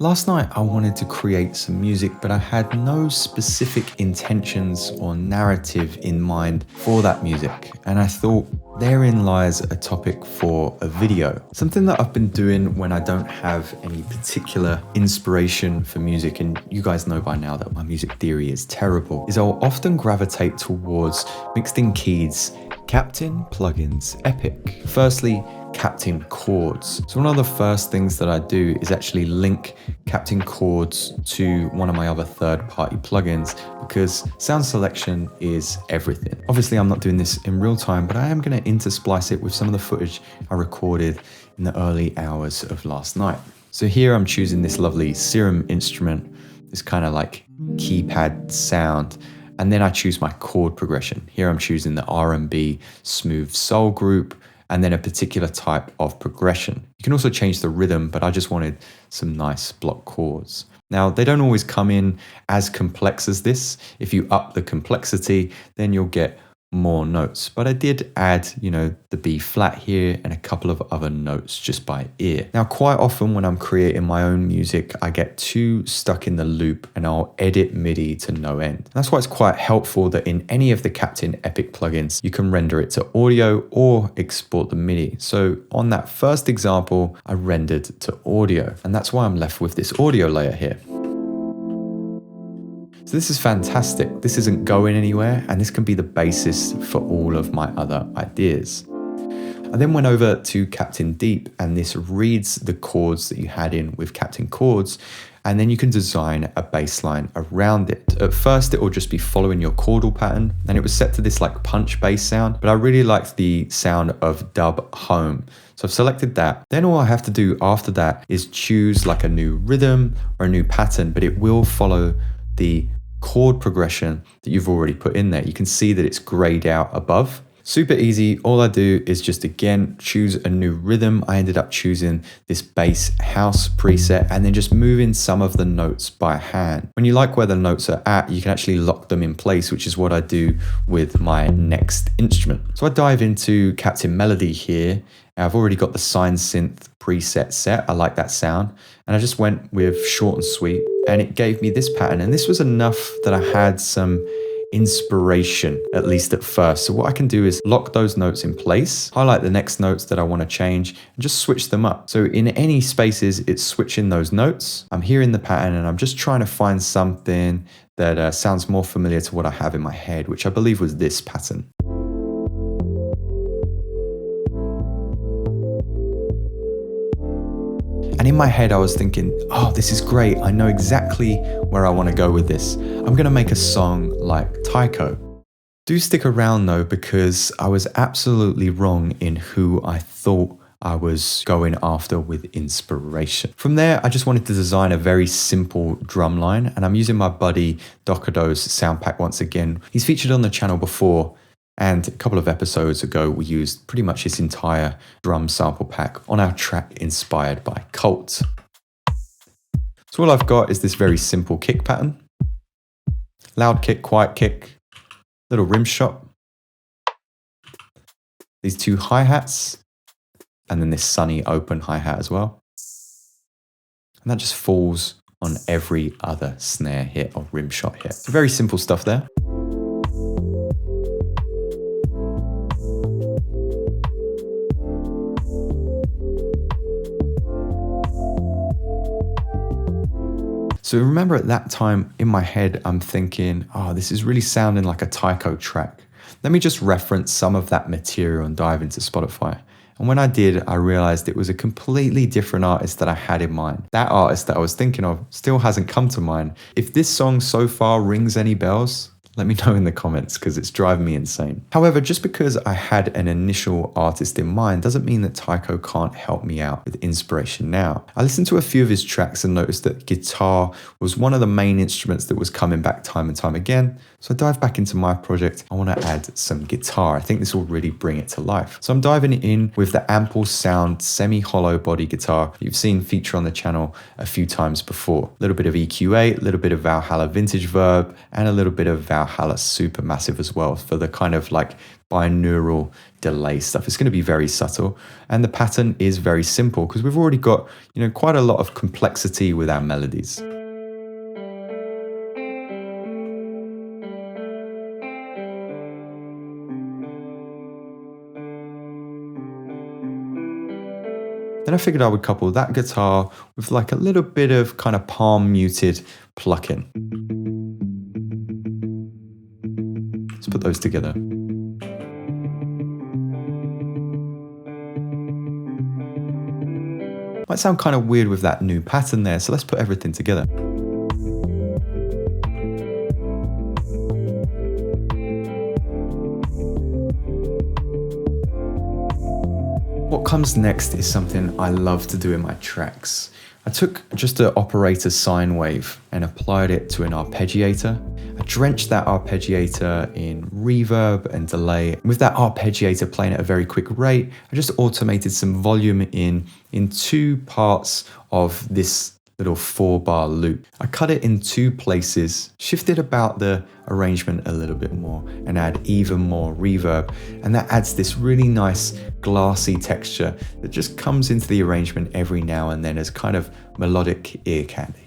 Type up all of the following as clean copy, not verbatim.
Last night I wanted to create some music, but I had no specific intentions or narrative in mind for that music. And I thought therein lies a topic for a video. Something that I've been doing when I don't have any particular inspiration for music, and you guys know by now that my music theory is terrible, is I'll often gravitate towards mixed in keys, Captain plugins Epic. Firstly, Captain chords. So one of the first things that I do is actually link Captain chords to one of my other third-party plugins because sound selection is everything. Obviously, I'm not doing this in real time, but I am going to intersplice it with some of the footage I recorded in the early hours of last night. So here I'm choosing this lovely Serum instrument, this kind of like keypad sound. And then I choose my chord progression. Here I'm choosing the R&B smooth soul group, and then a particular type of progression. You can also change the rhythm, but I just wanted some nice block chords. Now, they don't always come in as complex as this. If you up the complexity, then you'll get more notes. But I did add, the B flat here and a couple of other notes just by ear. Now, quite often when I'm creating my own music, I get too stuck in the loop and I'll edit MIDI to no end. That's why it's quite helpful that in any of the Captain Epic plugins, you can render it to audio or export the MIDI. So on that first example, I rendered to audio, and that's why I'm left with this audio layer here. So this is fantastic. This isn't going anywhere, and this can be the basis for all of my other ideas. I then went over to Captain Deep, and this reads the chords that you had in with Captain Chords, and then you can design a bass line around it. At first, it will just be following your chordal pattern, and it was set to this like punch bass sound, but I really liked the sound of dub home. So I've selected that. Then all I have to do after that is choose like a new rhythm or a new pattern, but it will follow the chord progression that you've already put in there. You can see that it's grayed out above. Super easy. All I do is just again choose a new rhythm. I ended up choosing this bass house preset and then just moving some of the notes by hand. When you like where the notes are at, you can actually lock them in place, which is what I do with my next instrument. So I dive into Captain Melody here. I've already got the Sine Synth preset set. I like that sound. And I just went with short and sweet, and it gave me this pattern. And this was enough that I had some inspiration, at least at first. So what I can do is lock those notes in place, highlight the next notes that I want to change, and just switch them up. So in any spaces, it's switching those notes. I'm hearing the pattern, and I'm just trying to find something that sounds more familiar to what I have in my head, which I believe was this pattern. And in my head, I was thinking, oh, this is great. I know exactly where I want to go with this. I'm going to make a song like Tycho. Do stick around though, because I was absolutely wrong in who I thought I was going after with inspiration. From there, I just wanted to design a very simple drum line, and I'm using my buddy Dokado's sound pack once again. He's featured on the channel before, and a couple of episodes ago, we used pretty much his entire drum sample pack on our track inspired by Cult. So all I've got is this very simple kick pattern. Loud kick, quiet kick, little rim shot. These two hi-hats, and then this sunny open hi-hat as well. And that just falls on every other snare hit or rim shot hit. So very simple stuff there. So remember at that time in my head, I'm thinking, oh, this is really sounding like a Tycho track. Let me just reference some of that material and dive into Spotify. And when I did, I realized it was a completely different artist that I had in mind. That artist that I was thinking of still hasn't come to mind. If this song so far rings any bells, let me know in the comments because it's driving me insane. However, just because I had an initial artist in mind doesn't mean that Tycho can't help me out with inspiration now. I listened to a few of his tracks and noticed that guitar was one of the main instruments that was coming back time and time again. So I dived back into my project. I want to add some guitar. I think this will really bring it to life. So I'm diving in with the Ample Sound semi-hollow body guitar you've seen feature on the channel a few times before. A little bit of EQA, a little bit of Valhalla Vintage Verb, and a little bit of Valhalla Valhalla Supermassive as well for the kind of like binaural delay stuff. It's going to be very subtle, and the pattern is very simple because we've already got, you know, quite a lot of complexity with our melodies. Then I figured I would couple that guitar with like a little bit of kind of palm muted plucking. Let's put those together. Might sound kind of weird with that new pattern there, so let's put everything together. What comes next is something I love to do in my tracks. I took just an operator sine wave and applied it to an arpeggiator. I drenched that arpeggiator in reverb and delay. With that arpeggiator playing at a very quick rate, I just automated some volume in 2 parts of this little 4-bar loop. I cut it in 2 places, shifted about the arrangement a little bit more, and add even more reverb. And that adds this really nice glassy texture that just comes into the arrangement every now and then as kind of melodic ear candy.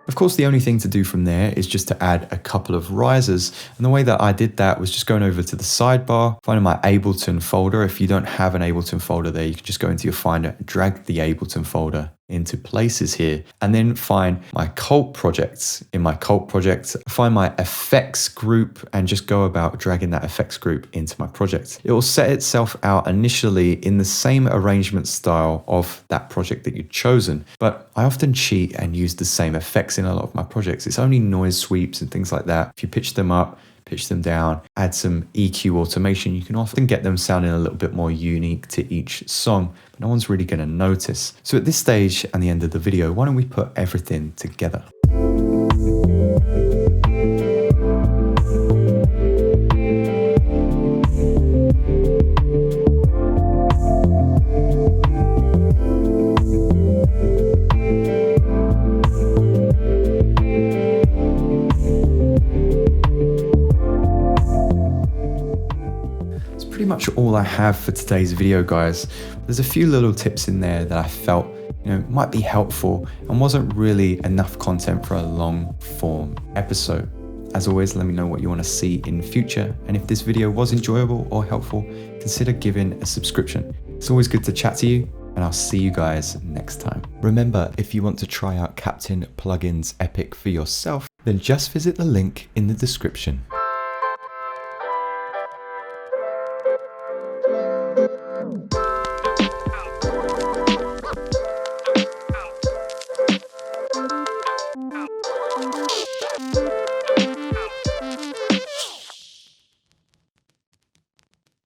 Of course, the only thing to do from there is just to add a couple of risers. And the way that I did that was just going over to the sidebar, finding my Ableton folder. If you don't have an Ableton folder there, you can just go into your Finder, drag the Ableton folder into places here, and then find my cult projects. In my cult project, find my effects group and just go about dragging that effects group into my project. It will set itself out initially in the same arrangement style of that project that you've chosen, but I often cheat and use the same effects in a lot of my projects. It's only noise sweeps and things like that. If you pitch them up, pitch them down, add some EQ automation, you can often get them sounding a little bit more unique to each song, but no one's really going to notice. So at this stage and the end of the video, why don't we put everything together? Pretty much all I have for today's video, guys. There's a few little tips in there that I felt, you know, might be helpful and wasn't really enough content for a long form episode. As always, let me know what you want to see in future, and if this video was enjoyable or helpful, consider giving a subscription. It's always good to chat to you, and I'll see you guys next time. Remember, if you want to try out Captain Plugin's Epic for yourself, then just visit the link in the description.